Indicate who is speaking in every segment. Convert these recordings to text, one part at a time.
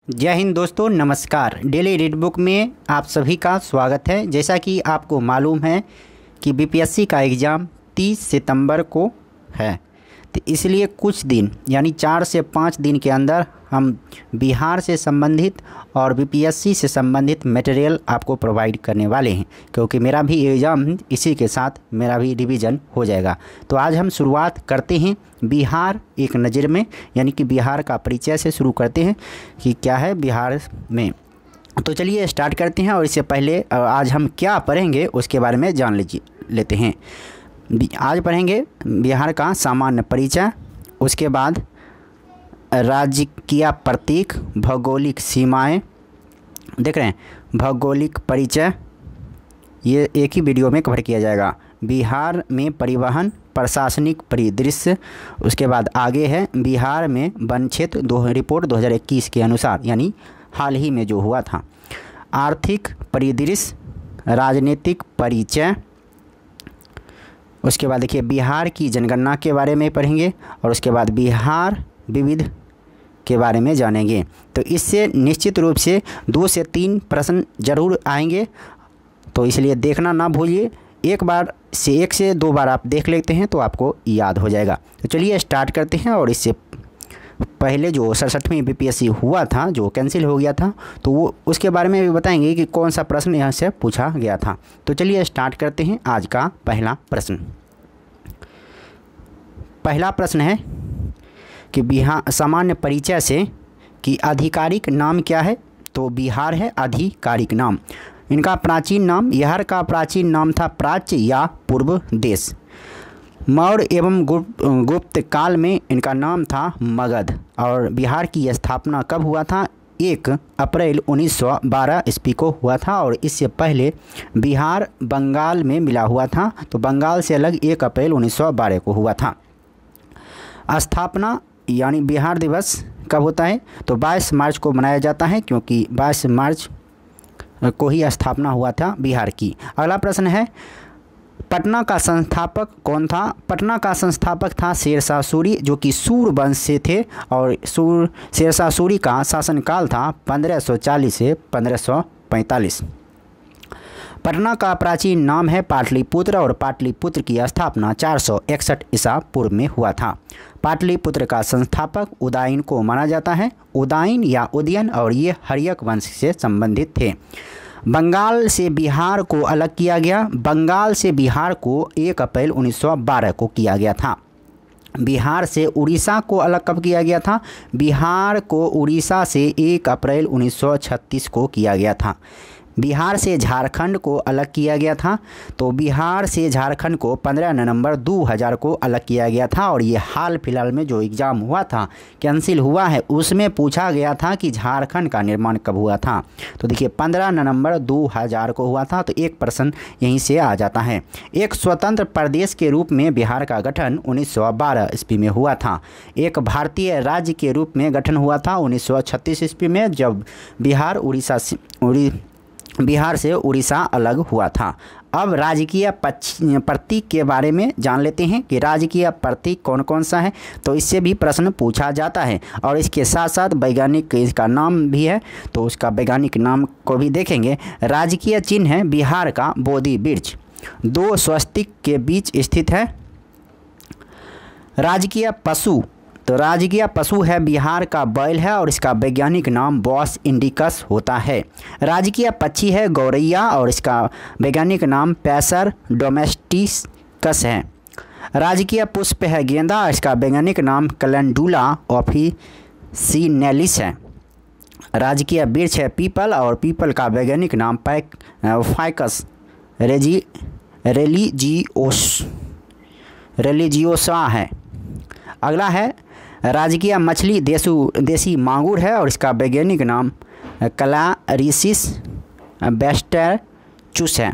Speaker 1: जय हिंद दोस्तों, नमस्कार। डेली रीड बुक में आप सभी का स्वागत है। जैसा कि आपको मालूम है कि बीपीएससी का एग्ज़ाम 30 सितंबर को है, तो इसलिए कुछ दिन यानी 4 से 5 दिन के अंदर हम बिहार से संबंधित और बीपीएससी से संबंधित मटेरियल आपको प्रोवाइड करने वाले हैं, क्योंकि मेरा भी एग्ज़ाम इसी के साथ मेरा भी रिवीजन हो जाएगा। तो आज हम शुरुआत करते हैं बिहार एक नज़र में, यानी कि बिहार का परिचय से शुरू करते हैं कि क्या है बिहार में। तो चलिए स्टार्ट करते हैं। और इससे पहले आज हम क्या पढ़ेंगे उसके बारे में जान लेते हैं। आज पढ़ेंगे बिहार का सामान्य परिचय, उसके बाद राजकीय प्रतीक, भौगोलिक सीमाएं, देख रहे हैं भौगोलिक परिचय, ये एक ही वीडियो में कवर किया जाएगा। बिहार में परिवहन प्रशासनिक परिदृश्य, उसके बाद आगे है बिहार में वन क्षेत्र रिपोर्ट 2021 के अनुसार, यानी हाल ही में जो हुआ था। आर्थिक परिदृश्य, राजनीतिक परिचय, उसके बाद देखिए बिहार की जनगणना के बारे में पढ़ेंगे और उसके बाद बिहार विविध के बारे में जानेंगे। तो इससे निश्चित रूप से 2 से 3 प्रश्न जरूर आएंगे, तो इसलिए देखना ना भूलिए। एक से 2 बार आप देख लेते हैं तो आपको याद हो जाएगा। तो चलिए स्टार्ट करते हैं। और इससे पहले जो 67वीं बीपीएससी हुआ था, जो कैंसिल हो गया था, तो वो उसके बारे में भी बताएंगे कि कौन सा प्रश्न यहाँ से पूछा गया था। तो चलिए स्टार्ट करते हैं आज का पहला प्रश्न। पहला प्रश्न है कि बिहार सामान्य परिचय से कि आधिकारिक नाम क्या है। तो बिहार है आधिकारिक नाम। इनका प्राचीन नाम, बिहार का प्राचीन नाम था प्राच्य या पूर्व देश। मौर्य एवं गुप्त काल में इनका नाम था मगध। और बिहार की स्थापना कब हुआ था? 1 अप्रैल 1912 ईस्वी को हुआ था। और इससे पहले बिहार बंगाल में मिला हुआ था, तो बंगाल से अलग 1 अप्रैल 1912 को हुआ था। स्थापना यानी बिहार दिवस कब होता है? तो 22 मार्च को मनाया जाता है, क्योंकि 22 मार्च को ही स्थापना हुआ था बिहार की। अगला प्रश्न है, पटना का संस्थापक कौन था? पटना का संस्थापक था शेरशाह सूरी, जो कि सूर वंश से थे। और शेरशाह सूरी का शासनकाल था 1540 से 1545। पटना का प्राचीन नाम है पाटलिपुत्र, और पाटलिपुत्र की स्थापना 461 ईसा पूर्व में हुआ था। पाटलिपुत्र का संस्थापक उदयन को माना जाता है, उदयन या उदयन, और ये हर्यक वंश से संबंधित थे। बंगाल से बिहार को अलग किया गया। बंगाल से बिहार को 1 अप्रैल 1912 को किया गया था। बिहार से उड़ीसा को अलग कब किया गया था? बिहार को उड़ीसा से 1 अप्रैल 1936 को किया गया था। बिहार से झारखंड को अलग किया गया था। तो बिहार से झारखंड को 15 नवंबर 2000 को अलग किया गया था। और ये हाल फिलहाल में जो एग्ज़ाम हुआ था, कैंसिल हुआ है, उसमें पूछा गया था कि झारखंड का निर्माण कब हुआ था। तो देखिए 15 नवंबर 2000 को हुआ था। तो एक प्रश्न यहीं से आ जाता है। एक स्वतंत्र प्रदेश के रूप में बिहार का गठन 1912 ईस्वी में हुआ था। एक भारतीय राज्य के रूप में गठन हुआ था 1936 ईस्वी में, जब बिहार से उड़ीसा अलग हुआ था। अब राजकीय प्रतीक के बारे में जान लेते हैं कि राजकीय प्रतीक कौन कौन सा है। तो इससे भी प्रश्न पूछा जाता है। और इसके साथ साथ वैज्ञानिक इसका नाम भी है, तो उसका वैज्ञानिक नाम को भी देखेंगे। राजकीय चिन्ह है बिहार का बोधि वृक्ष, 2 स्वस्तिक के बीच स्थित है। राजकीय पशु, तो राजकीय पशु है बिहार का बैल है, और इसका वैज्ञानिक नाम बॉस इंडिकस होता है। राजकीय पक्षी है गौरैया, और इसका वैज्ञानिक नाम पैसर डोमेस्टिकस है। राजकीय पुष्प है गेंदा, इसका वैज्ञानिक नाम कैलेंडुला ऑफिसिनेलिस है। राजकीय वृक्ष है पीपल, और पीपल का वैज्ञानिक नाम फाइकस रेलिजियोसा है। अगला है राजकीय मछली देसी मांगुर है, और इसका वैज्ञानिक नाम क्लारिसिस बेस्टरचुस है।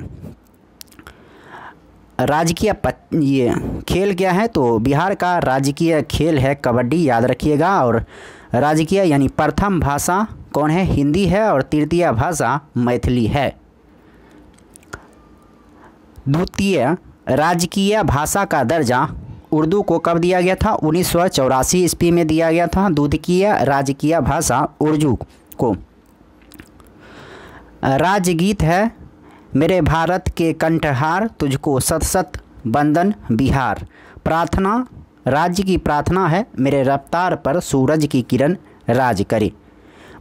Speaker 1: राजकीय ये खेल क्या है? तो बिहार का राजकीय खेल है कबड्डी, याद रखिएगा। और राजकीय यानी प्रथम भाषा कौन है? हिंदी है, और तृतीय भाषा मैथिली है। द्वितीय राजकीय भाषा का दर्जा उर्दू को कब दिया गया था? 1984 ईस्वी में दिया गया था। द्वितीय राजकीय भाषा को। राज्यगीत है मेरे भारत के कंठहार, तुझको सत सत वंदन बिहार। प्रार्थना, राज्य की प्रार्थना है मेरे रफ्तार पर सूरज की किरण राज करे।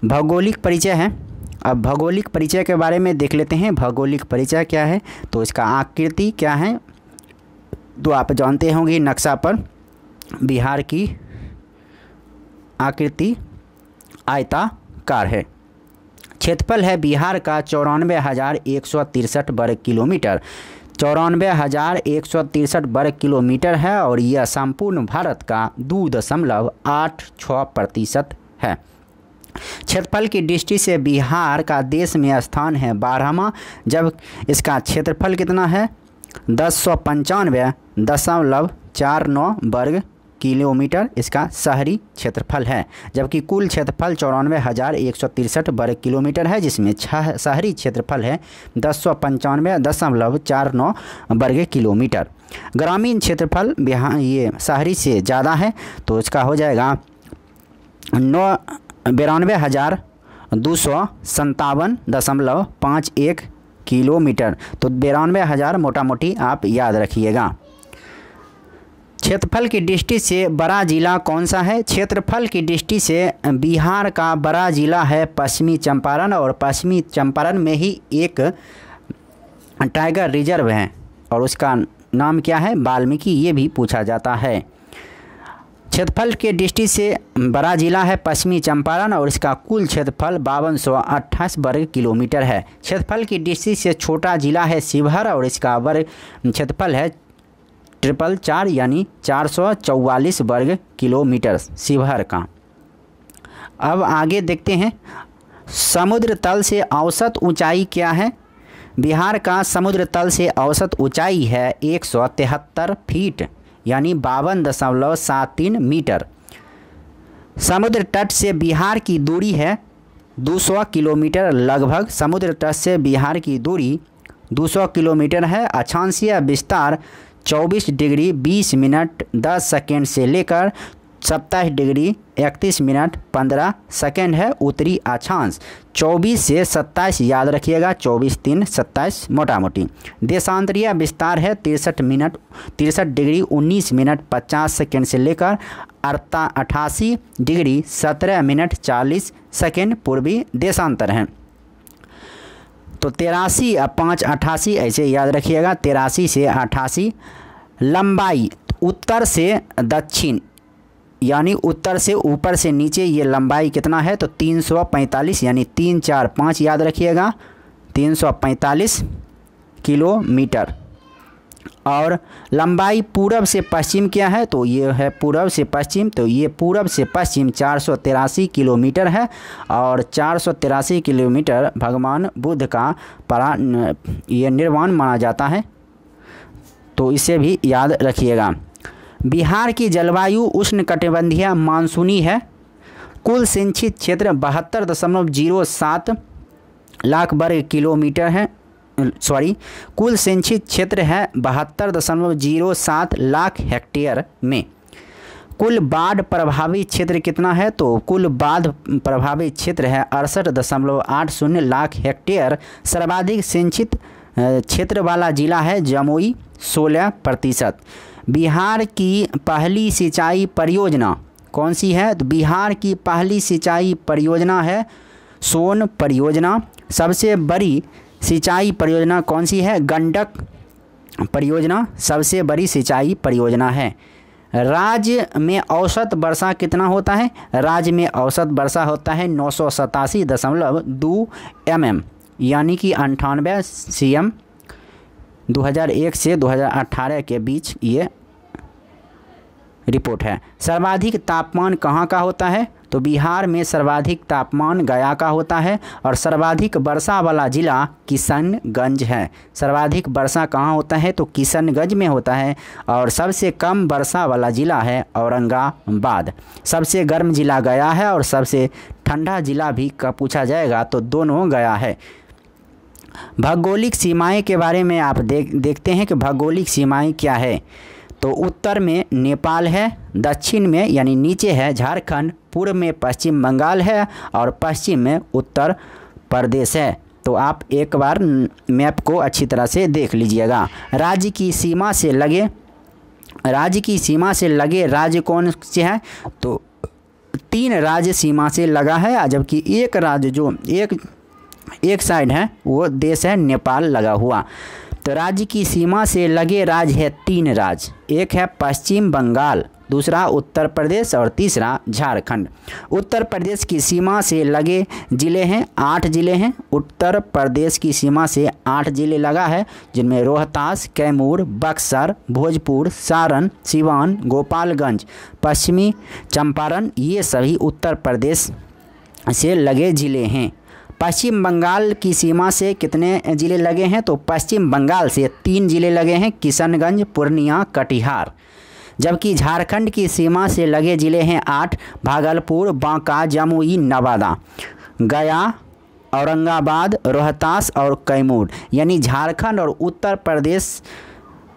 Speaker 1: भौगोलिक परिचय है। अब भौगोलिक परिचय के बारे में देख लेते हैं। भौगोलिक परिचय क्या है, तो इसका आकृति क्या है, तो आप जानते होंगे नक्शा पर बिहार की आकृति आयताकार है। क्षेत्रफल है बिहार का 94,163 वर्ग किलोमीटर। 94,163 वर्ग किलोमीटर है और यह संपूर्ण भारत का 2.86% है। क्षेत्रफल की दृष्टि से बिहार का देश में स्थान है 12वां, जब इसका क्षेत्रफल कितना है 1095.49 वर्ग किलोमीटर इसका शहरी क्षेत्रफल है, जबकि कुल क्षेत्रफल 94,163 वर्ग किलोमीटर है, जिसमें शहरी क्षेत्रफल है 1095.49 वर्ग किलोमीटर। ग्रामीण क्षेत्रफल बिहार ये शहरी से ज़्यादा है, तो इसका हो जाएगा 92,257.51 किलोमीटर। तो 92,000 मोटा मोटी आप याद रखिएगा। क्षेत्रफल की दृष्टि से बड़ा जिला कौन सा है? क्षेत्रफल की दृष्टि से बिहार का बड़ा जिला है पश्चिमी चंपारण, और पश्चिमी चंपारण में ही एक टाइगर रिजर्व है और उसका नाम क्या है? वाल्मीकि। ये भी पूछा जाता है। क्षेत्रफल के दृष्टि से बड़ा जिला है पश्चिमी चंपारण और इसका कुल क्षेत्रफल 5228 वर्ग किलोमीटर है। क्षेत्रफल की दृष्टि से छोटा जिला है शिवहर और इसका वर्ग क्षेत्रफल है 444 यानी 444 वर्ग किलोमीटर शिवहर का। अब आगे देखते हैं समुद्र तल से औसत ऊंचाई क्या है? बिहार का समुद्र तल से औसत ऊंचाई है 173 फीट यानी 52.73 मीटर। समुद्र तट से बिहार की दूरी है 200 किलोमीटर लगभग। समुद्र तट से बिहार की दूरी 200 किलोमीटर है। अक्षांशीय विस्तार 24 डिग्री 20 मिनट 10 सेकेंड से लेकर 27 डिग्री 31 मिनट 15 सेकेंड है। उत्तरी अक्षांश 24 से 27 याद रखिएगा, 24 3 27 मोटा मोटी। देशांतरीय विस्तार है 63 डिग्री 19 मिनट 50 सेकेंड से लेकर 88 डिग्री 17 मिनट 40 सेकेंड पूर्वी देशांतर है। तो 83 और 5 88 ऐसे याद रखिएगा, 83 से 88। लंबाई उत्तर से दक्षिण यानी उत्तर से ऊपर से नीचे ये लंबाई कितना है? तो 345 यानी 3 4 5 याद रखिएगा, 345 किलोमीटर। और लंबाई पूरब से पश्चिम क्या है? तो ये है पूरब से पश्चिम, तो ये पूरब से पश्चिम 483 किलोमीटर है और 483 किलोमीटर भगवान बुद्ध का ये निर्वाण माना जाता है, तो इसे भी याद रखिएगा। बिहार की जलवायु उष्णकटिबंधीय मानसूनी है। कुल सिंचित क्षेत्र 72.07 लाख वर्ग किलोमीटर है। कुल सिंचित क्षेत्र है 72.07 लाख हेक्टेयर में। कुल बाढ़ प्रभावित क्षेत्र कितना है? तो कुल बाढ़ प्रभावित क्षेत्र है 68.80 लाख हेक्टेयर। सर्वाधिक सिंचित क्षेत्र वाला जिला है जमुई 16%। बिहार की पहली सिंचाई परियोजना कौन सी है? तो बिहार की पहली सिंचाई परियोजना है सोन परियोजना। सबसे बड़ी सिंचाई परियोजना कौन सी है? गंडक परियोजना सबसे बड़ी सिंचाई परियोजना है। राज्य में औसत वर्षा कितना होता है? राज्य में औसत वर्षा होता है 987.2 mm यानी कि 98 cm। 2001 से 2018 के बीच ये रिपोर्ट है। सर्वाधिक तापमान कहाँ का होता है? तो बिहार में सर्वाधिक तापमान गया का होता है और सर्वाधिक वर्षा वाला जिला किशनगंज है। सर्वाधिक वर्षा कहाँ होता है? तो किशनगंज में होता है और सबसे कम वर्षा वाला जिला है औरंगाबाद। सबसे गर्म जिला गया है और सबसे ठंडा जिला भी का पूछा जाएगा तो दोनों गया है। भौगोलिक सीमाएं के बारे में आप देखते हैं कि भौगोलिक सीमाएं क्या है। तो उत्तर में नेपाल है, दक्षिण में यानी नीचे है झारखंड, पूर्व में पश्चिम बंगाल है और पश्चिम में उत्तर प्रदेश है। तो आप एक बार मैप को अच्छी तरह से देख लीजिएगा। राज्य की सीमा से लगे राज्य कौन से हैं? तो 3 राज्य सीमा से लगा है, जबकि एक राज्य जो एक साइड है वो देश है नेपाल लगा हुआ। तो राज्य की सीमा से लगे राज्य है 3 राज्य, एक है पश्चिम बंगाल, दूसरा उत्तर प्रदेश और तीसरा झारखंड। उत्तर प्रदेश की सीमा से लगे ज़िले हैं 8 ज़िले हैं। उत्तर प्रदेश की सीमा से 8 ज़िले लगा है, जिनमें रोहतास, कैमूर, बक्सर, भोजपुर, सारण, सिवान, गोपालगंज, पश्चिमी चंपारण, ये सभी उत्तर प्रदेश से लगे ज़िले हैं। पश्चिम बंगाल की सीमा से कितने ज़िले लगे हैं? तो पश्चिम बंगाल से 3 ज़िले लगे हैं, किशनगंज, पूर्णिया, कटिहार। जबकि झारखंड की सीमा से लगे ज़िले हैं 8, भागलपुर, बांका, जमुई, नवादा, गया, औरंगाबाद, रोहतास और कैमूर। यानी झारखंड और उत्तर प्रदेश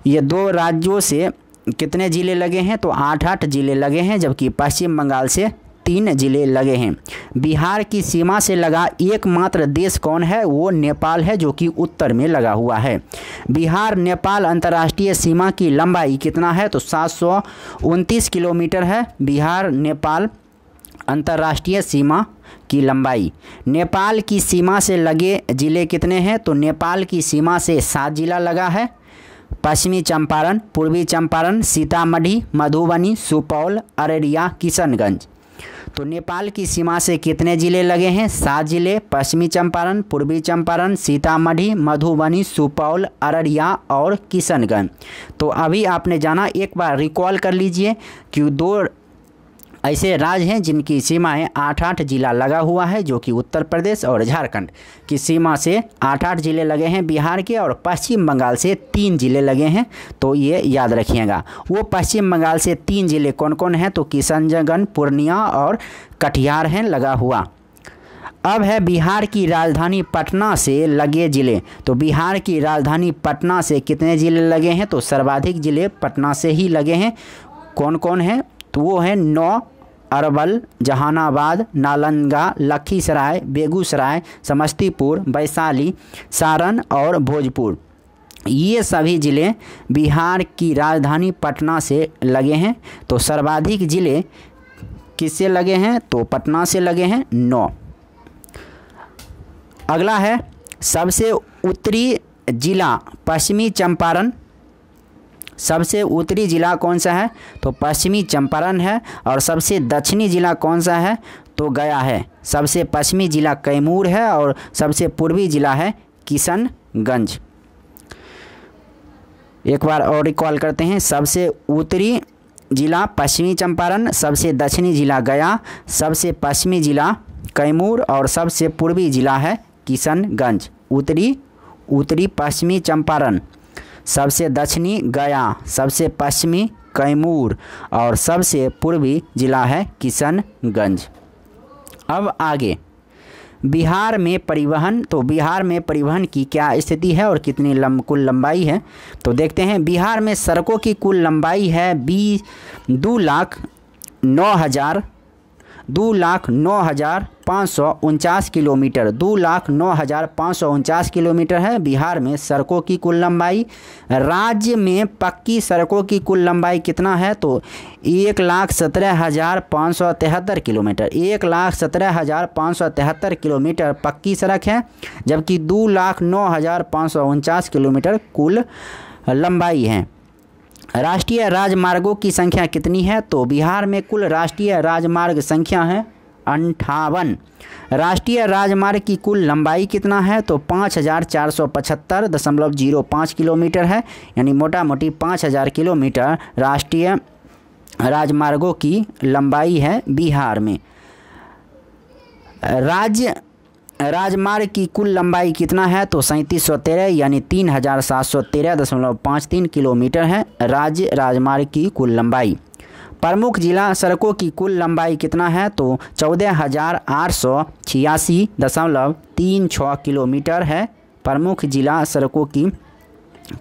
Speaker 1: ये 2 राज्यों से कितने ज़िले लगे हैं? तो 8-8 ज़िले लगे हैं, जबकि पश्चिम बंगाल से 3 ज़िले लगे हैं। बिहार की सीमा से लगा एकमात्र देश कौन है? वो नेपाल है, जो कि उत्तर में लगा हुआ है। बिहार नेपाल अंतर्राष्ट्रीय सीमा की लंबाई कितना है? तो 729 किलोमीटर है बिहार नेपाल अंतर्राष्ट्रीय सीमा की लंबाई। नेपाल की सीमा से लगे ज़िले कितने हैं? तो नेपाल की सीमा से 7 ज़िला लगा है, पश्चिमी चंपारण, पूर्वी चंपारण, सीतामढ़ी, मधुबनी, सुपौल, अररिया, किशनगंज। तो नेपाल की सीमा से कितने ज़िले लगे हैं? 7 ज़िले, पश्चिमी चंपारण, पूर्वी चंपारण, सीतामढ़ी, मधुबनी, सुपौल, अररिया और किशनगंज। तो अभी आपने जाना, एक बार रिकॉल कर लीजिए कि 2 ऐसे राज्य हैं जिनकी सीमाएं 8-8 ज़िला लगा हुआ है, जो कि उत्तर प्रदेश और झारखंड की सीमा से 8-8 ज़िले लगे हैं बिहार के, और पश्चिम बंगाल से 3 ज़िले लगे हैं। तो ये याद रखिएगा। वो पश्चिम बंगाल से 3 ज़िले कौन कौन हैं? तो किशनगंज, पूर्णिया और कटिहार हैं लगा हुआ। अब है बिहार की राजधानी पटना से लगे ज़िले। तो बिहार की राजधानी पटना से कितने ज़िले लगे हैं? तो सर्वाधिक ज़िले पटना से ही लगे हैं। कौन कौन हैं? तो वो हैं 9, अरवल, जहानाबाद, नालंदा, लखीसराय, बेगूसराय, समस्तीपुर, वैशाली, सारण और भोजपुर। ये सभी ज़िले बिहार की राजधानी पटना से लगे हैं। तो सर्वाधिक ज़िले किससे लगे हैं? तो पटना से लगे हैं 9। अगला है सबसे उत्तरी जिला पश्चिमी चंपारण। सबसे उत्तरी ज़िला कौन सा है? तो पश्चिमी चंपारण है। और सबसे दक्षिणी ज़िला कौन सा है? तो गया है। सबसे पश्चिमी ज़िला कैमूर है और सबसे पूर्वी ज़िला है किशनगंज। एक बार और रिकॉल करते हैं। सबसे उत्तरी जिला पश्चिमी चंपारण, सबसे दक्षिणी ज़िला गया, सबसे पश्चिमी ज़िला कैमूर और सबसे पूर्वी ज़िला है किशनगंज। उत्तरी पश्चिमी चंपारण, सबसे दक्षिणी गया, सबसे पश्चिमी कैमूर और सबसे पूर्वी ज़िला है किशनगंज। अब आगे बिहार में परिवहन। तो बिहार में परिवहन की क्या स्थिति है और कितनी कुल लंबाई है, तो देखते हैं। बिहार में सड़कों की कुल लंबाई है 2,09,549 किलोमीटर। 2,09,549 किलोमीटर है बिहार में सड़कों की कुल लंबाई। राज्य में पक्की सड़कों की कुल लंबाई कितना है? तो 1,17,573 किलोमीटर। 1,17,573 किलोमीटर पक्की सड़क है, जबकि 2,09,549 किलोमीटर कुल लंबाई है। राष्ट्रीय राजमार्गों की संख्या कितनी है? तो बिहार में कुल राष्ट्रीय राजमार्ग संख्या है 58। राष्ट्रीय राजमार्ग की कुल लंबाई कितना है? तो 5,475.05 किलोमीटर है, यानी मोटा मोटी 5,000 किलोमीटर राष्ट्रीय राजमार्गों की लंबाई है बिहार में। राज्य राजमार्ग की कुल लंबाई कितना है? तो 3713 यानी 3,713.53 किलोमीटर है राज्य राजमार्ग की कुल लंबाई। प्रमुख जिला सड़कों की कुल लंबाई कितना है? तो 14,886.36 किलोमीटर है प्रमुख जिला सड़कों की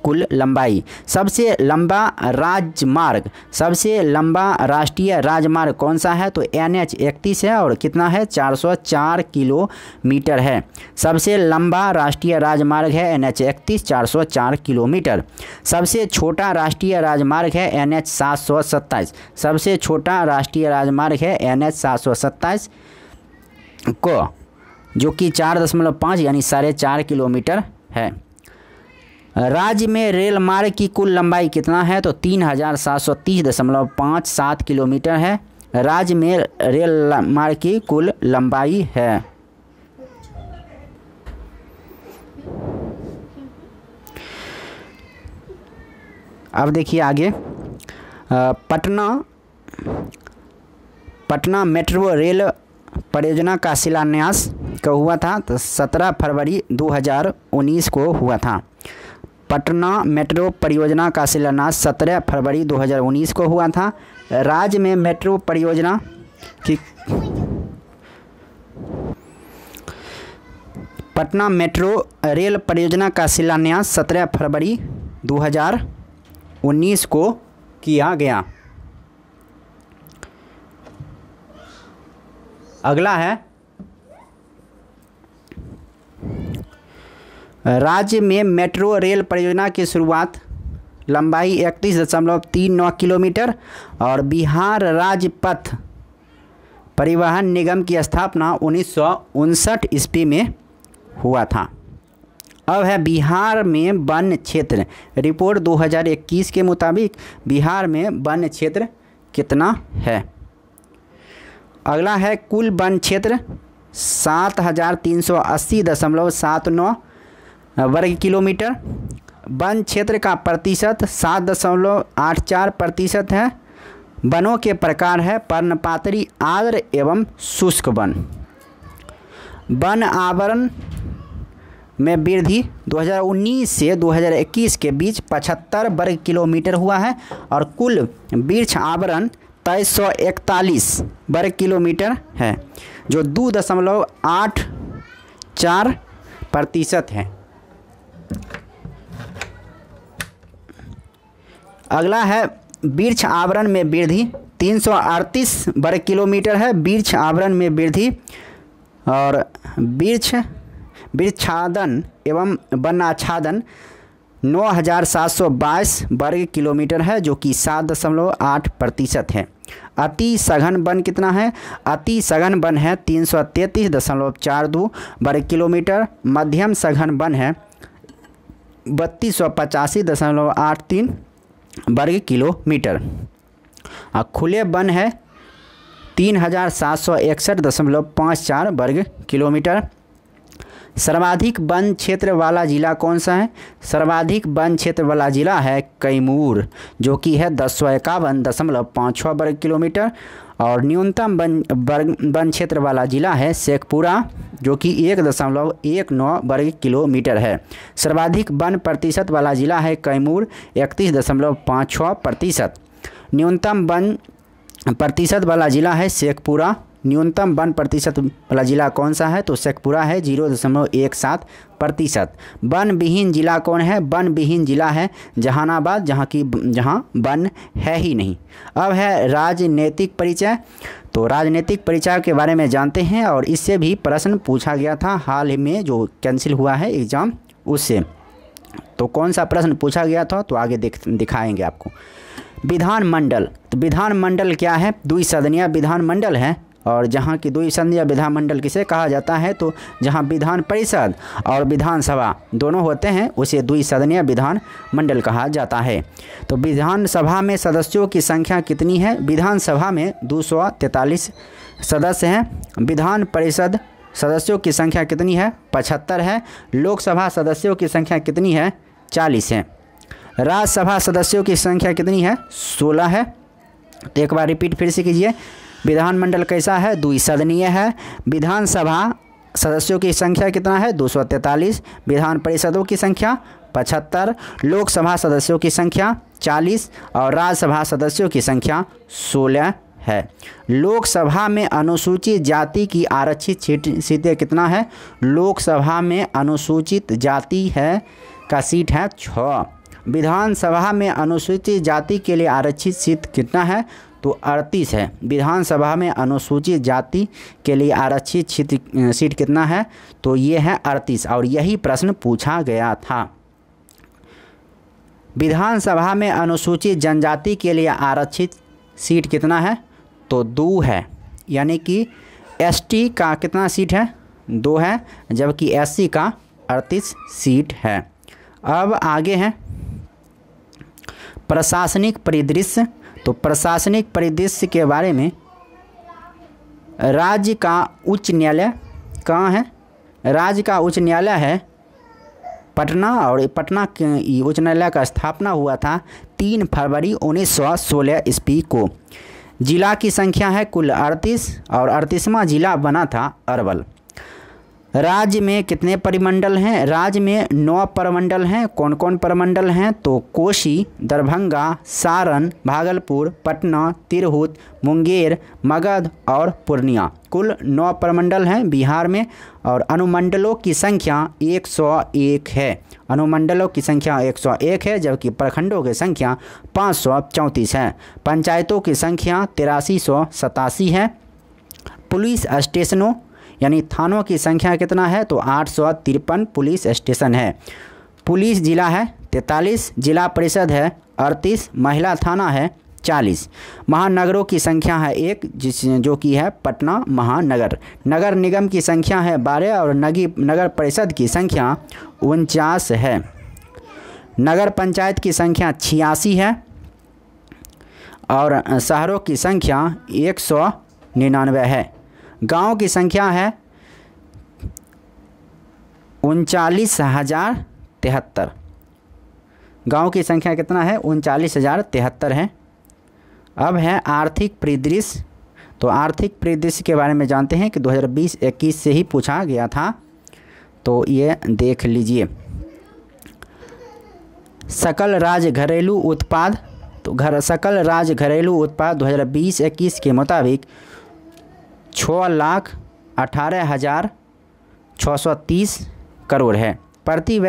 Speaker 1: कुल लंबाई। सबसे लंबा राजमार्ग, सबसे लंबा राष्ट्रीय राजमार्ग कौन सा है? तो NH 31 है और कितना है? 404 किलोमीटर है। सबसे लंबा राष्ट्रीय राजमार्ग है NH 31, 404 किलोमीटर। सबसे छोटा राष्ट्रीय राजमार्ग है NH 727। सबसे छोटा राष्ट्रीय राजमार्ग है NH 727 को, जो कि 4.5 यानी 4.5 किलोमीटर है। राज्य में रेल मार्ग की कुल लंबाई कितना है? तो 3730.57 किलोमीटर है। राज्य में रेल मार्ग की कुल लंबाई है। अब देखिए आगे, पटना मेट्रो रेल परियोजना का शिलान्यास कब हुआ था? तो 17 फरवरी 2019 को हुआ था। पटना मेट्रो परियोजना का शिलान्यास 17 फरवरी 2019 को हुआ था। राज्य में मेट्रो परियोजना की पटना मेट्रो रेल परियोजना का शिलान्यास 17 फरवरी 2019 को किया गया। अगला है, राज्य में मेट्रो रेल परियोजना की शुरुआत, लंबाई 31.39 किलोमीटर और बिहार राज्य पथ परिवहन निगम की स्थापना 1959 ईस्वी में हुआ था। अब है बिहार में वन क्षेत्र। रिपोर्ट 2021 के मुताबिक बिहार में वन क्षेत्र कितना है? अगला है, कुल वन क्षेत्र 7380.79 वर्ग किलोमीटर। वन क्षेत्र का प्रतिशत 7.84% है। वनों के प्रकार है पर्णपाती, आर्द्र एवं शुष्क वन। वन आवरण में वृद्धि 2019 से 2021 के बीच 75 वर्ग किलोमीटर हुआ है और कुल वृक्ष आवरण 2341 वर्ग किलोमीटर है, जो 2.84% है। अगला है, वृक्ष आवरण में वृद्धि 338 वर्ग किलोमीटर है। वृक्ष आवरण में वृद्धि और वृक्षाच्छादन एवं वनाच्छादन 9722 वर्ग किलोमीटर है, जो कि 7.8% है। अति सघन वन कितना है? अति सघन वन है 333.42 वर्ग किलोमीटर। मध्यम सघन वन है 3285.83 वर्ग किलोमीटर। खुले वन है 3761.54 वर्ग किलोमीटर। सर्वाधिक वन क्षेत्र वाला जिला कौन सा है? सर्वाधिक वन क्षेत्र वाला जिला है कैमूर, जो कि है 1051.56 वर्ग किलोमीटर। और न्यूनतम वन क्षेत्र वाला जिला है शेखपुरा, जो कि 1.19 वर्ग किलोमीटर है। सर्वाधिक वन प्रतिशत वाला जिला है कैमूर 31.56%। न्यूनतम वन प्रतिशत वाला जिला है शेखपुरा। न्यूनतम वन प्रतिशत वाला जिला कौन सा है? तो शेखपुरा है 0.17%। वन विहीन जिला कौन है? वन विहीन जिला है जहानाबाद, जहाँ वन है ही नहीं। अब है राजनीतिक परिचय। तो राजनीतिक परिचय के बारे में जानते हैं, और इससे भी प्रश्न पूछा गया था हाल में जो कैंसिल हुआ है एग्ज़ाम, उससे। तो कौन सा प्रश्न पूछा गया था तो आगे दिखाएंगे आपको। विधानमंडल, तो विधानमंडल क्या है? द्विसदनीय विधानमंडल है, और जहाँ की द्विसदनीय विधानमंडल किसे कहा जाता है? तो जहाँ विधान परिषद और विधानसभा दोनों होते हैं उसे द्विसदनीय विधानमंडल कहा जाता है। तो विधानसभा में सदस्यों की संख्या कितनी है? विधानसभा में 243 सदस्य हैं। विधान परिषद सदस्यों की संख्या कितनी है? 75 है। लोकसभा सदस्यों की संख्या कितनी है? 40 है। राज्यसभा सदस्यों की संख्या कितनी है? 16 है। तो एक बार रिपीट फिर से कीजिए, विधानमंडल कैसा है? द्विसदनीय है। विधानसभा सदस्यों की संख्या कितना है? 243। विधान परिषदों की संख्या 75। लोकसभा सदस्यों की संख्या 40 और राज्यसभा सदस्यों की संख्या 16 है। लोकसभा में अनुसूचित जाति की आरक्षित सीटें कितना है? लोकसभा में अनुसूचित जाति है का सीट है 6। विधानसभा में अनुसूचित जाति के लिए आरक्षित सीट कितना है? तो 38 है। विधानसभा में अनुसूचित जाति के लिए आरक्षित सीट कितना है? तो ये है 38 और यही प्रश्न पूछा गया था। विधानसभा में अनुसूचित जनजाति के लिए आरक्षित सीट कितना है? तो 2 है, यानी कि एसटी का कितना सीट है? 2 है, जबकि एससी का 38 सीट है। अब आगे है प्रशासनिक परिदृश्य। तो प्रशासनिक परिदृश्य के बारे में राज्य का उच्च न्यायालय कहाँ है? राज्य का उच्च न्यायालय है पटना, और पटना के उच्च न्यायालय का स्थापना हुआ था 3 फरवरी 1916 ईस्वी को। जिला की संख्या है कुल 38 और 38वां जिला बना था अरवल। राज्य में कितने परिमंडल हैं? राज्य में 9 परिमंडल हैं। कौन कौन परिमंडल हैं? तो कोसी, दरभंगा, सारण, भागलपुर, पटना, तिरहुत, मुंगेर, मगध और पूर्णिया। कुल 9 परिमंडल हैं बिहार में। और अनुमंडलों की संख्या 101 है। अनुमंडलों की संख्या 101 है, जबकि प्रखंडों की संख्या 534 है। पंचायतों की संख्या 8387 है। पुलिस स्टेशनों यानी थानों की संख्या कितना है? तो 853 पुलिस स्टेशन है। पुलिस जिला है 43, जिला परिषद है 38, महिला थाना है 40। महानगरों की संख्या है 1, जो कि है पटना महानगर। नगर निगम की संख्या है 12 और नगर परिषद की संख्या 49 है। नगर पंचायत की संख्या 86 है और शहरों की संख्या 199 है। गांव की संख्या है 39,073। गांव की संख्या कितना है? 39,073 है। अब है आर्थिक परिदृश्य। तो आर्थिक परिदृश्य के बारे में जानते हैं कि 2020-21 से ही पूछा गया था, तो ये देख लीजिए। सकल राज्य घरेलू उत्पाद। तो सकल राज्य घरेलू उत्पाद 2020-21 के मुताबिक 6,18,630 करोड़ है। प्रति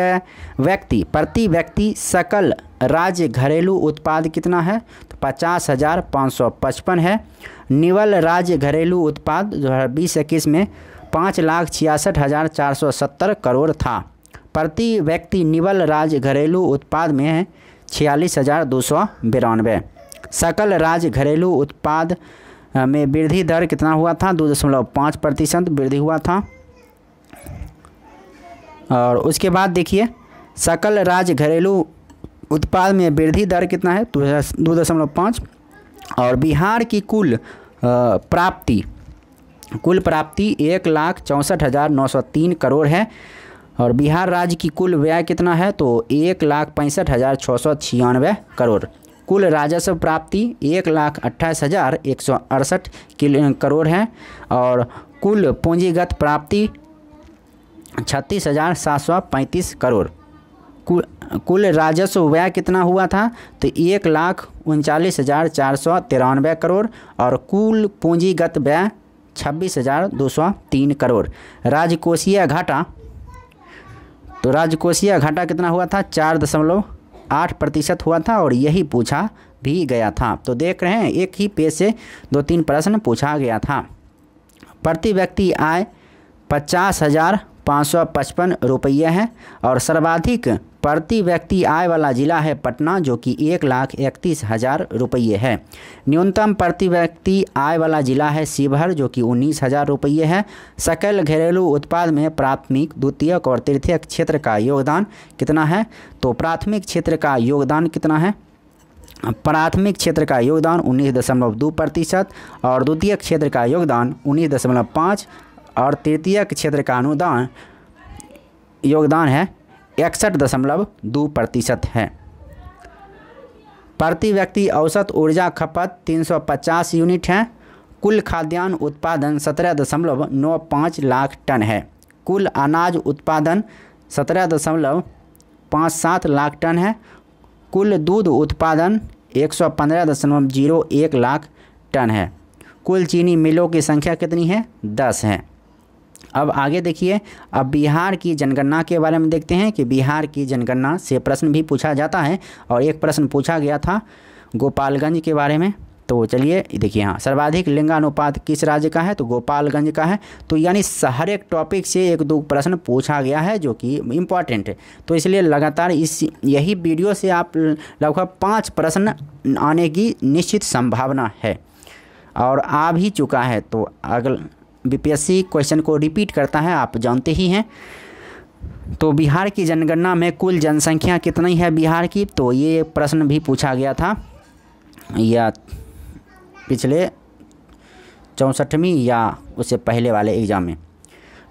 Speaker 1: व्यक्ति सकल राज्य घरेलू उत्पाद कितना है? तो 50,555 है। निवल राज्य घरेलू उत्पाद 2020-21 में 5,66,470 करोड़ था। प्रति व्यक्ति निवल राज्य घरेलू उत्पाद में है 46,292। सकल राज्य घरेलू उत्पाद में वृद्धि दर कितना हुआ था? 2.5% वृद्धि हुआ था। और उसके बाद देखिए सकल राज्य घरेलू उत्पाद में वृद्धि दर कितना है? 2.5। और बिहार की कुल प्राप्ति 1,64,903 करोड़ है। और बिहार राज्य की कुल व्यय कितना है? तो 1,65,696 करोड़। कुल राजस्व प्राप्ति 1,28,168 करोड़ है। और कुल पूंजीगत प्राप्ति 36,735 करोड़। कुल राजस्व व्यय कितना हुआ था? तो 1,39,493 करोड़ और कुल पूंजीगत व्यय 26,203 करोड़। राजकोषीय घाटा, तो राजकोषीय घाटा कितना हुआ था? 4.8% हुआ था और यही पूछा भी गया था। तो देख रहे हैं एक ही पेज से 2-3 प्रश्न पूछा गया था। प्रति व्यक्ति आय 50,555 रुपये है। और सर्वाधिक प्रति व्यक्ति आय वाला जिला है पटना, जो कि 1,31,000 रुपये है। न्यूनतम प्रति व्यक्ति आय वाला जिला है शिवहर, जो कि 19,000 रुपये है। सकल घरेलू उत्पाद में प्राथमिक, द्वितीयक और तृतीयक क्षेत्र का योगदान कितना है? तो प्राथमिक क्षेत्र का योगदान कितना है? प्राथमिक क्षेत्र का योगदान 19.2% और द्वितीयक क्षेत्र का योगदान 19.5 और तृतीयक क्षेत्र का योगदान है 61.2% है। प्रति व्यक्ति औसत ऊर्जा खपत 350 यूनिट है। कुल खाद्यान्न उत्पादन 17.95 लाख टन है। कुल अनाज उत्पादन 17.57 लाख टन है। कुल दूध उत्पादन 115.01 लाख टन है। कुल चीनी मिलों की संख्या कितनी है? 10 है। अब आगे देखिए, अब बिहार की जनगणना के बारे में देखते हैं कि बिहार की जनगणना से प्रश्न भी पूछा जाता है और एक प्रश्न पूछा गया था गोपालगंज के बारे में। तो चलिए देखिए, हाँ, सर्वाधिक लिंगानुपात किस राज्य का है, तो गोपालगंज का है। तो यानी हर एक टॉपिक से एक दो प्रश्न पूछा गया है जो कि इम्पॉर्टेंट है, तो इसलिए लगातार यही वीडियो से आप लगभग 5 प्रश्न आने की निश्चित संभावना है और आ भी चुका है। तो अगल बीपीएससी क्वेश्चन को रिपीट करता है, आप जानते ही हैं। तो बिहार की जनगणना में कुल जनसंख्या कितनी है बिहार की, तो ये प्रश्न भी पूछा गया था या पिछले 64वीं या उससे पहले वाले एग्ज़ाम में।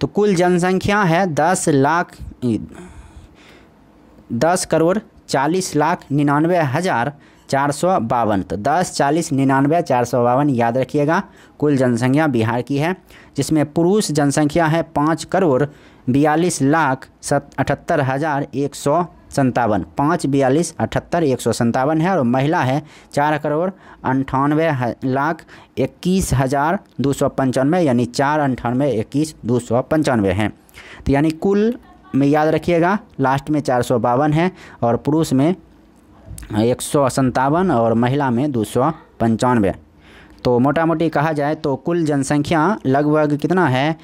Speaker 1: तो कुल जनसंख्या है 10,40,99,452। तो 10,40,99,452 याद रखिएगा, कुल जनसंख्या बिहार की है, जिसमें पुरुष जनसंख्या है 5,42,78,157। 5,42,78,157 है और महिला है 4,98,21,295 यानी 4,98,21,295 है। तो यानी कुल में याद रखिएगा लास्ट में 452 है और पुरुष में 157 और महिला में 295। तो मोटा मोटी कहा जाए तो कुल जनसंख्या लगभग कितना है,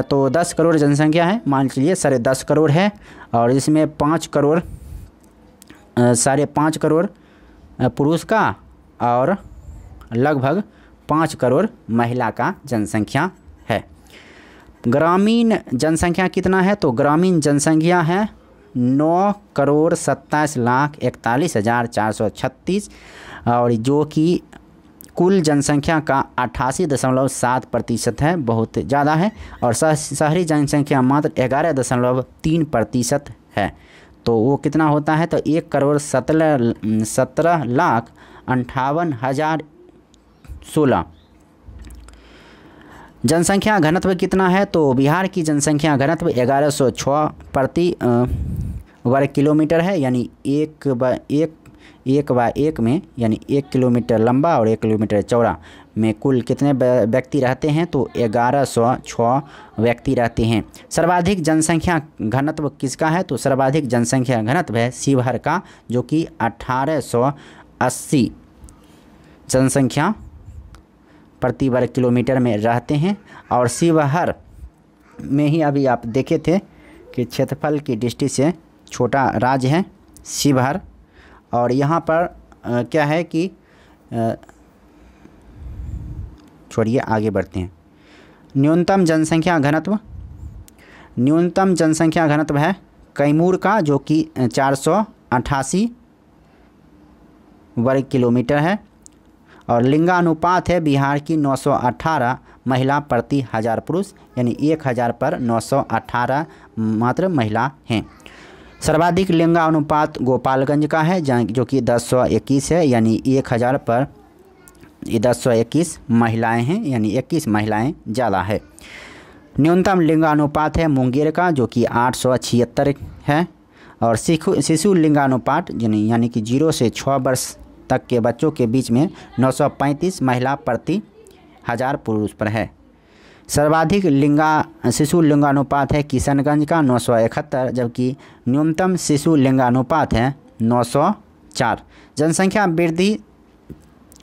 Speaker 1: तो 10 करोड़ जनसंख्या है, मान लीजिए 10.5 करोड़ है और इसमें 5 करोड़ 5.5 करोड़ पुरुष का और लगभग 5 करोड़ महिला का जनसंख्या है। ग्रामीण जनसंख्या कितना है, तो ग्रामीण जनसंख्या है 9,27,41,436 और जो कि कुल जनसंख्या का 88.7% है, बहुत ज़्यादा है। और शहरी जनसंख्या मात्र 11.3% है। तो वो कितना होता है, तो 1,17,58,16। जनसंख्या घनत्व कितना है, तो बिहार की जनसंख्या घनत्व 1106 प्रति वर्ग किलोमीटर है, यानी एक बाय एक में, यानी 1 किलोमीटर लंबा और 1 किलोमीटर चौड़ा में कुल कितने व्यक्ति रहते हैं, तो 1106 व्यक्ति रहते हैं। सर्वाधिक जनसंख्या घनत्व किसका है, तो सर्वाधिक जनसंख्या घनत्व है शिवहर का, जो कि 1880 जनसंख्या प्रति वर्ग किलोमीटर में रहते हैं। और शिवहर में ही अभी आप देखे थे कि क्षेत्रफल की दृष्टि से छोटा राज्य है शिवहर। और यहाँ पर क्या है कि छोड़िए, आगे बढ़ते हैं। न्यूनतम जनसंख्या घनत्व है कैमूर का, जो कि 488 वर्ग किलोमीटर है। और लिंगानुपात है बिहार की 918 महिला प्रति 1000 पुरुष, यानी 1000 पर 918 मात्र महिला हैं। सर्वाधिक लिंगानुपात गोपालगंज का है, जो कि 1021 है, यानी 1000 पर 1021 महिलाएं हैं, यानी 21 महिलाएं ज़्यादा है। न्यूनतम लिंगानुपात है मुंगेर का, जो कि 876 है। और शिशु लिंगानुपात यानी कि 0 से 6 वर्ष तक के बच्चों के बीच में 935 महिला प्रति 1000 पुरुष पर है। सर्वाधिक शिशु लिंगानुपात है किशनगंज का 971, जबकि न्यूनतम शिशु लिंगानुपात है 904। जनसंख्या वृद्धि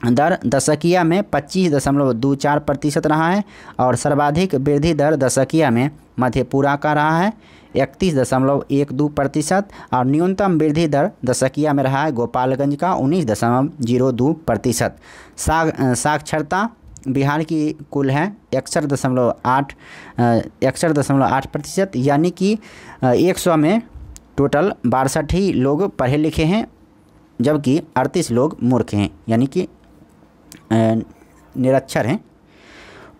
Speaker 1: दर दशकीय में 25.24% रहा है और सर्वाधिक वृद्धि दर दशकीय में मधेपुरा का रहा है 31.12% और न्यूनतम वृद्धि दर दशकीय में रहा है गोपालगंज का 19.02%। साक्षरता बिहार की कुल है 61.8%, यानी कि 100 में टोटल 62 ही लोग पढ़े लिखे हैं, जबकि 38 लोग मूर्ख हैं, यानी कि निरक्षर हैं।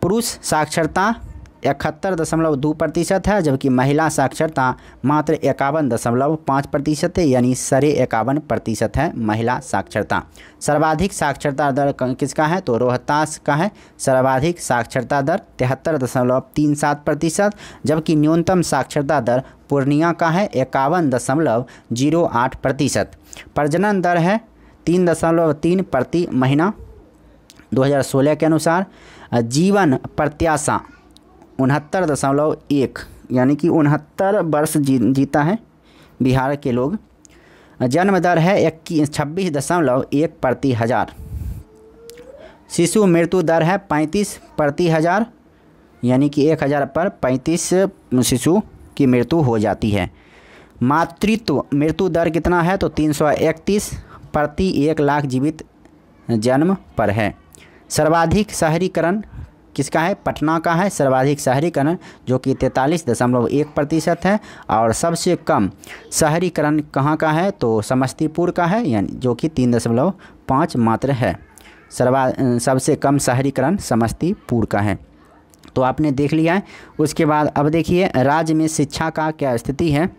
Speaker 1: पुरुष साक्षरता 71.2% है, जबकि महिला साक्षरता मात्र 51.5% है, यानी 51% है महिला साक्षरता। सर्वाधिक साक्षरता दर किसका है, तो रोहतास का है। सर्वाधिक साक्षरता दर 73.37%, जबकि न्यूनतम साक्षरता दर पूर्णिया का है 51.08%। प्रजनन दर है 3.3 प्रति महीना 2016 के अनुसार। जीवन प्रत्याशा 69.1 यानी कि 69 वर्ष जीता है बिहार के लोग। जन्म दर है 26.1 प्रति हज़ार। शिशु मृत्यु दर है 35 प्रति हज़ार, यानी कि 1000 पर 35 शिशु की मृत्यु हो जाती है। मातृत्व मृत्यु दर कितना है तो 331 प्रति 1 लाख जीवित जन्म पर है। सर्वाधिक शहरीकरण किसका है? पटना का है सर्वाधिक शहरीकरण, जो कि 43.1% है। और सबसे कम शहरीकरण कहाँ का है तो समस्तीपुर का है, यानी जो कि 3.5 मात्र है। सबसे कम शहरीकरण समस्तीपुर का है। तो आपने देख लिया है। उसके बाद अब देखिए राज्य में शिक्षा का क्या स्थिति है।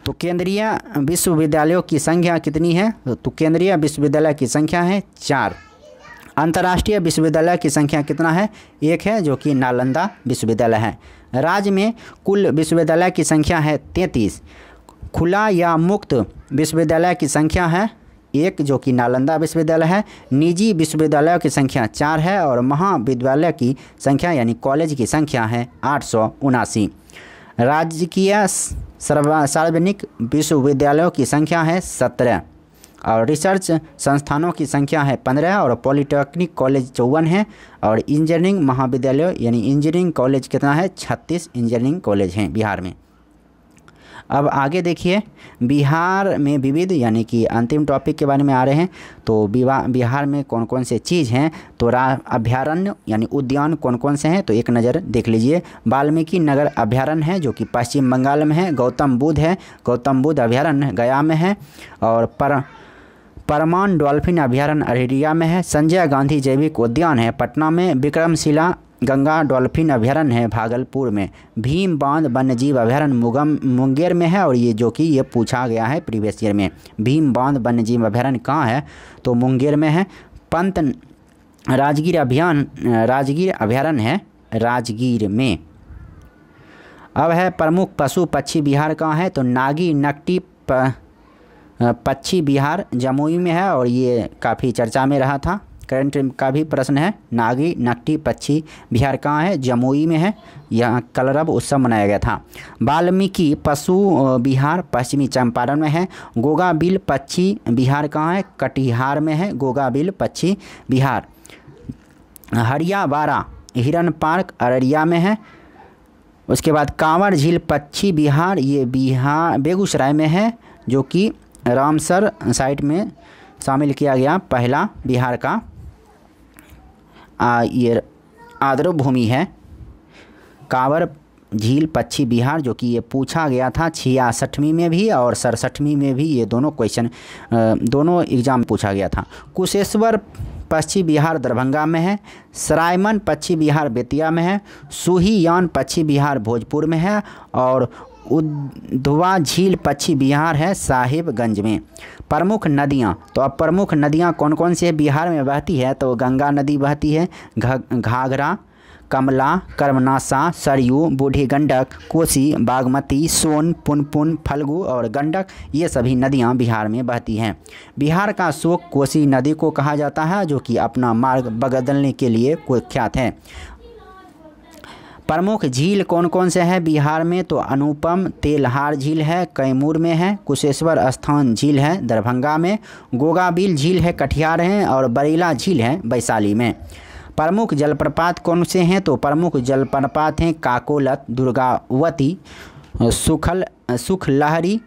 Speaker 1: तो केंद्रीय विश्वविद्यालयों की संख्या कितनी है? तो केंद्रीय विश्वविद्यालय की संख्या है 4। अंतर्राष्ट्रीय विश्वविद्यालय की संख्या कितना है? 1 है, जो कि नालंदा विश्वविद्यालय है। राज्य में कुल विश्वविद्यालय की संख्या है 33। खुला या मुक्त विश्वविद्यालय की संख्या है 1, जो कि नालंदा विश्वविद्यालय है। निजी विश्वविद्यालयों की संख्या 4 है और महाविद्यालय की संख्या यानी कॉलेज की संख्या है 879। राजकीय सार्वजनिक विश्वविद्यालयों की संख्या है 17 और रिसर्च संस्थानों की संख्या है 15 और पॉलिटेक्निक कॉलेज 54 है और इंजीनियरिंग महाविद्यालय यानी इंजीनियरिंग कॉलेज कितना है? 36 इंजीनियरिंग कॉलेज हैं बिहार में। अब आगे देखिए बिहार में विविध यानी कि अंतिम टॉपिक के बारे में आ रहे हैं। तो बिहार में कौन कौन से चीज़ हैं तो अभ्यारण्य यानी उद्यान कौन कौन से हैं तो एक नज़र देख लीजिए। वाल्मीकि नगर अभ्यारण्य है जो कि पश्चिम बंगाल में है। गौतम बुद्ध है, गौतम बुद्ध अभ्यारण्य गया में है। और परमान डॉल्फिन अभ्यारण्य अररिया में है। संजय गांधी जैविक उद्यान है पटना में। विक्रमशिला गंगा डॉल्फिन अभ्यारण्य है भागलपुर में। भीम बांध वन्यजीव अभ्यारण्य मुंगेर में है और ये जो कि ये पूछा गया है प्रीवियस ईयर में। भीम बांध वन्यजीव अभ्यारण्य कहाँ है तो मुंगेर में है। पंत राजगीर अभ्यारण्य है राजगीर में। अब है प्रमुख पशु पक्षी बिहार कहाँ है तो नागी नकटी पक्षी बिहार जमुई में है और ये काफ़ी चर्चा में रहा था। करंट का भी प्रश्न है। नागी नकटी पक्षी बिहार कहाँ है? जमुई में है। यहाँ कलरव उत्सव मनाया गया था। वाल्मीकि पशु बिहार पश्चिमी चंपारण में है। गोगा बिल पक्षी बिहार कहाँ है? कटिहार में है गोगा बिल पक्षी बिहार। हरियावाड़ा हिरन पार्क अररिया में है। उसके बाद कांवर झील पक्षी बिहार ये बेगूसराय में है, जो कि रामसर साइट में शामिल किया गया पहला बिहार का ये आर्द्र भूमि है। कांवर झील पक्षी बिहार जो कि ये पूछा गया था 66वीं में भी और 67वीं में भी। ये दोनों क्वेश्चन दोनों एग्जाम में पूछा गया था। कुशेश्वर पक्षी बिहार दरभंगा में है। सरायमन पक्षी बिहार बेतिया में है। सुहीयान पक्षी बिहार भोजपुर में है और उद्धवा झील पक्षी बिहार है साहिबगंज में। प्रमुख नदियाँ तो अब प्रमुख नदियाँ कौन कौन सी है बिहार में बहती है तो गंगा नदी बहती है। घाघरा, कमला, कर्मनाशा, सरयू, बूढ़ी गंडक, कोसी, बागमती, सोन, पुनपुन, फल्गु और गंडक ये सभी नदियाँ बिहार में बहती हैं। बिहार का शोक कोसी नदी को कहा जाता है जो कि अपना मार्ग बदलने के लिए कुख्यात है। प्रमुख झील कौन कौन से हैं बिहार में तो अनुपम तेलहार झील है कैमूर में है। कुशेश्वर स्थान झील है दरभंगा में। गोगाबिल झील है कटिहार है और बरेला झील है वैशाली में। प्रमुख जलप्रपात कौन से हैं तो प्रमुख जलप्रपात हैं काकोलत, दुर्गावती, सुखलहरी,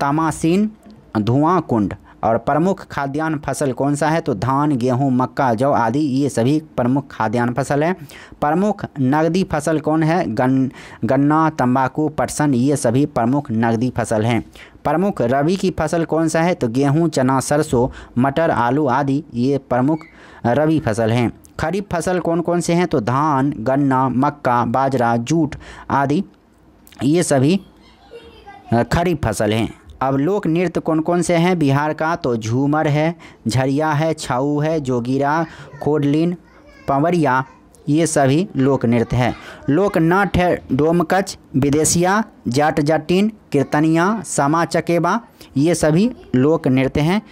Speaker 1: तामासीन, धुआं कुंड। और प्रमुख खाद्यान्न फसल कौन सा है तो धान, गेहूं, मक्का, जौ आदि ये सभी प्रमुख खाद्यान्न फसल है। प्रमुख नकदी फसल कौन है गन्ना, तंबाकू, पटसन ये सभी प्रमुख नकदी फसल हैं। प्रमुख रबी की फसल कौन सा है तो गेहूं, चना, सरसों, मटर, आलू आदि ये प्रमुख रबी फसल हैं। खरीफ फसल कौन कौन से हैं तो धान, गन्ना, मक्का, बाजरा, जूट आदि ये सभी खरीफ फसल हैं। अब लोक नृत्य कौन कौन से हैं बिहार का तो झूमर है, झरिया है, छाऊ है, जोगिरा, खोडलिन, पंवरिया ये सभी लोक नृत्य है। लोक नाट्य है डोमकच, विदेशिया, जाट जाटीन, कीर्तनिया, सामा चकेबा, ये सभी लोक नृत्य हैं।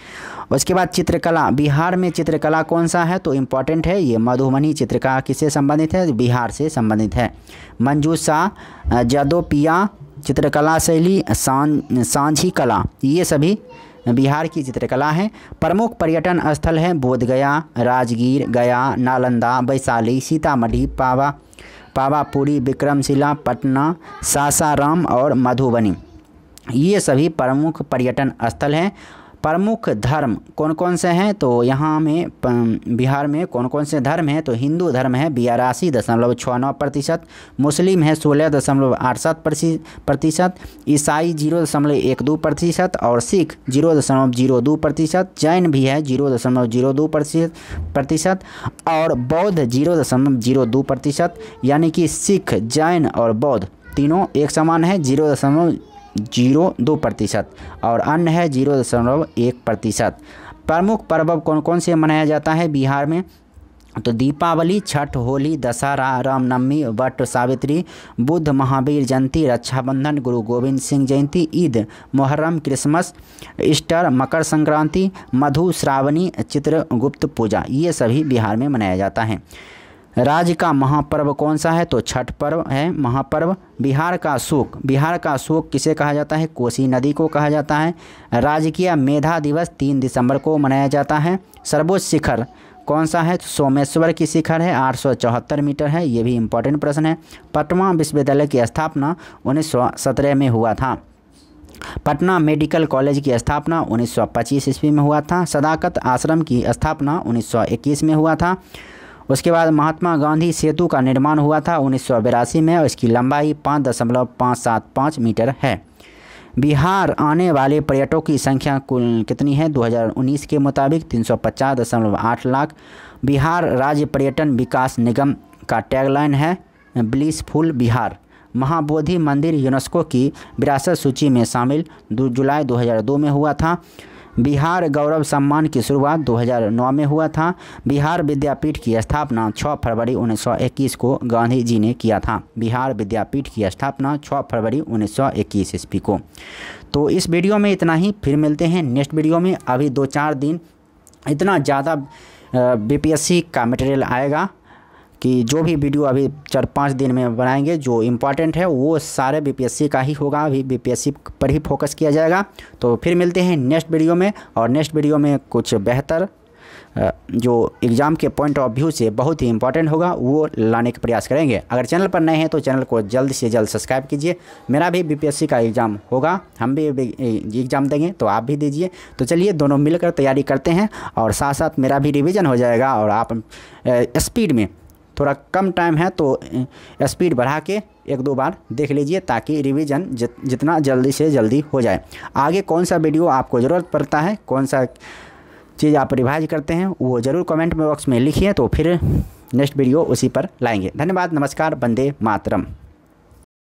Speaker 1: उसके बाद चित्रकला, बिहार में चित्रकला कौन सा है तो इम्पॉर्टेंट है ये मधुबनी चित्रकला किससे संबंधित है, बिहार से संबंधित है। मंजूषा, जदोपिया, चित्रकला शैली, सांझी कला, ये सभी बिहार की चित्रकला है। प्रमुख पर्यटन स्थल है बोधगया, राजगीर, गया, नालंदा, वैशाली, सीतामढ़ी, पावापुरी, विक्रमशिला, पटना, सासाराम और मधुबनी, ये सभी प्रमुख पर्यटन स्थल हैं। प्रमुख धर्म कौन कौन से हैं तो यहाँ में बिहार में कौन कौन से धर्म हैं तो हिंदू धर्म है 82.69%, मुस्लिम है 16.87%, ईसाई 0.12% और सिख 0.02%, जैन भी है 0.02% और बौद्ध 0.02%, यानी कि सिख, जैन और बौद्ध तीनों एक समान है 0.02% और अन्य है 0.1%। प्रमुख पर्व कौन कौन से मनाया जाता है बिहार में तो दीपावली, छठ, होली, दशहरा, रामनवमी, वट सावित्री, बुद्ध महावीर जयंती, रक्षाबंधन, गुरु गोविंद सिंह जयंती, ईद, मुहर्रम, क्रिसमस, ईस्टर, मकर संक्रांति, मधु श्रावणी, चित्रगुप्त पूजा, ये सभी बिहार में मनाया जाता है। राज्य का महापर्व कौन सा है तो छठ पर्व है महापर्व। बिहार का शोक किसे कहा जाता है, कोसी नदी को कहा जाता है। राजकीय मेधा दिवस 3 दिसंबर को मनाया जाता है। सर्वोच्च शिखर कौन सा है तो सोमेश्वर की शिखर है, 874 मीटर है, ये भी इम्पोर्टेंट प्रश्न है। पटना विश्वविद्यालय की स्थापना 1917 में हुआ था। पटना मेडिकल कॉलेज की स्थापना 1925 ईस्वी में हुआ था। सदाकत आश्रम की स्थापना 1921 में हुआ था। उसके बाद महात्मा गांधी सेतु का निर्माण हुआ था 1982 में और इसकी लंबाई 5.575 मीटर है। बिहार आने वाले पर्यटकों की संख्या कुल कितनी है 2019 के मुताबिक 350.8 लाख। बिहार राज्य पर्यटन विकास निगम का टैगलाइन है ब्लिसफुल बिहार। महाबोधि मंदिर यूनेस्को की विरासत सूची में शामिल जुलाई 2002 में हुआ था। बिहार गौरव सम्मान की शुरुआत 2009 में हुआ था। बिहार विद्यापीठ की स्थापना 6 फरवरी 1921 को गांधी जी ने किया था। बिहार विद्यापीठ की स्थापना 6 फरवरी 1921 ईस्वी को। तो इस वीडियो में इतना ही, फिर मिलते हैं नेक्स्ट वीडियो में। अभी 2-4 दिन इतना ज़्यादा बीपीएससी का मटेरियल आएगा कि जो भी वीडियो अभी 4-5 दिन में बनाएंगे जो इम्पॉर्टेंट है वो सारे बीपीएससी का ही होगा। अभी बीपीएससी पर ही फोकस किया जाएगा। तो फिर मिलते हैं नेक्स्ट वीडियो में, और नेक्स्ट वीडियो में कुछ बेहतर जो एग्ज़ाम के पॉइंट ऑफ व्यू से बहुत ही इंपॉर्टेंट होगा वो लाने का प्रयास करेंगे। अगर चैनल पर नए हैं तो चैनल को जल्द से जल्द सब्सक्राइब कीजिए। मेरा भी बीपीएससी का एग्ज़ाम होगा, हम भी एग्ज़ाम देंगे तो आप भी दीजिए। तो चलिए दोनों मिलकर तैयारी करते हैं और साथ साथ मेरा भी रिवीजन हो जाएगा और आप स्पीड में थोड़ा कम टाइम है तो स्पीड बढ़ा के 1-2 बार देख लीजिए ताकि रिवीजन जितना जल्दी से जल्दी हो जाए। आगे कौन सा वीडियो आपको ज़रूरत पड़ता है, कौन सा चीज़ आप रिवाइज करते हैं वो ज़रूर कमेंट बॉक्स में लिखिए, तो फिर नेक्स्ट वीडियो उसी पर लाएंगे। धन्यवाद, नमस्कार, वंदे मातरम।